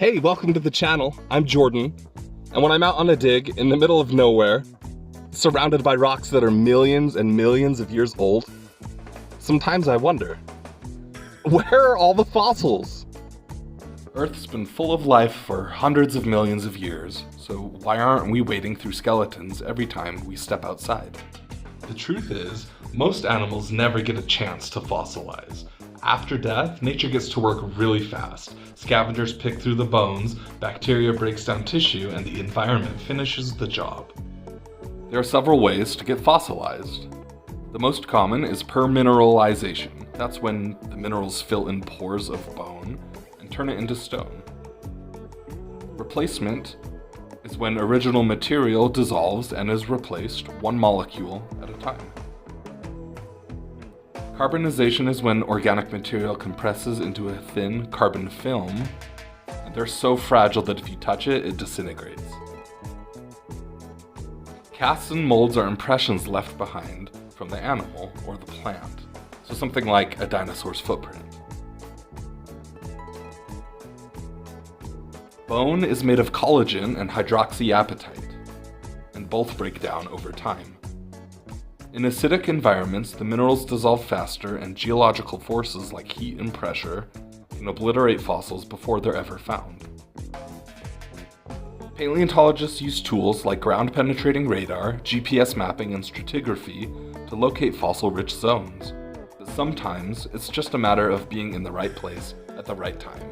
Hey, welcome to the channel. I'm Jordan, and when I'm out on a dig in the middle of nowhere, surrounded by rocks that are millions and millions of years old, sometimes I wonder, where are all the fossils? Earth's been full of life for hundreds of millions of years, so why aren't we wading through skeletons every time we step outside? The truth is, most animals never get a chance to fossilize. After death, nature gets to work really fast. Scavengers pick through the bones, bacteria breaks down tissue, and the environment finishes the job. There are several ways to get fossilized. The most common is permineralization. That's when the minerals fill in pores of bone and turn it into stone. Replacement is when original material dissolves and is replaced one molecule at a time. Carbonization is when organic material compresses into a thin carbon film, and they're so fragile that if you touch it, it disintegrates. Casts and molds are impressions left behind from the animal or the plant, so something like a dinosaur's footprint. Bone is made of collagen and hydroxyapatite, and both break down over time. In acidic environments, the minerals dissolve faster, and geological forces like heat and pressure can obliterate fossils before they're ever found. Paleontologists use tools like ground-penetrating radar, GPS mapping, and stratigraphy to locate fossil-rich zones. But sometimes, it's just a matter of being in the right place at the right time.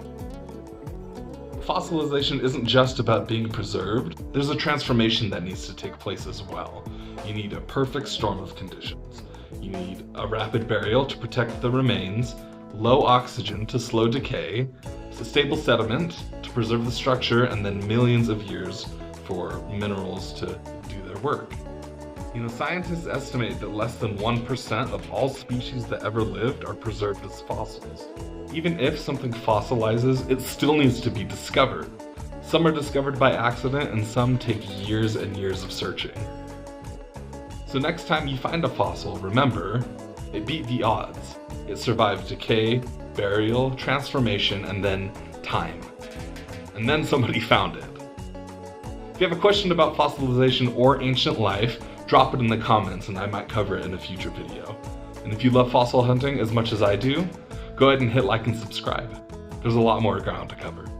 Fossilization isn't just about being preserved, there's a transformation that needs to take place as well. You need a perfect storm of conditions. You need a rapid burial to protect the remains, low oxygen to slow decay, stable sediment to preserve the structure, and then millions of years for minerals to do their work. Scientists estimate that less than 1% of all species that ever lived are preserved as fossils. Even if something fossilizes, it still needs to be discovered. Some are discovered by accident, and some take years and years of searching. So next time you find a fossil, remember, it beat the odds. It survived decay, burial, transformation, and then time. And then somebody found it. If you have a question about fossilization or ancient life, drop it in the comments and I might cover it in a future video. And if you love fossil hunting as much as I do, go ahead and hit like and subscribe. There's a lot more ground to cover.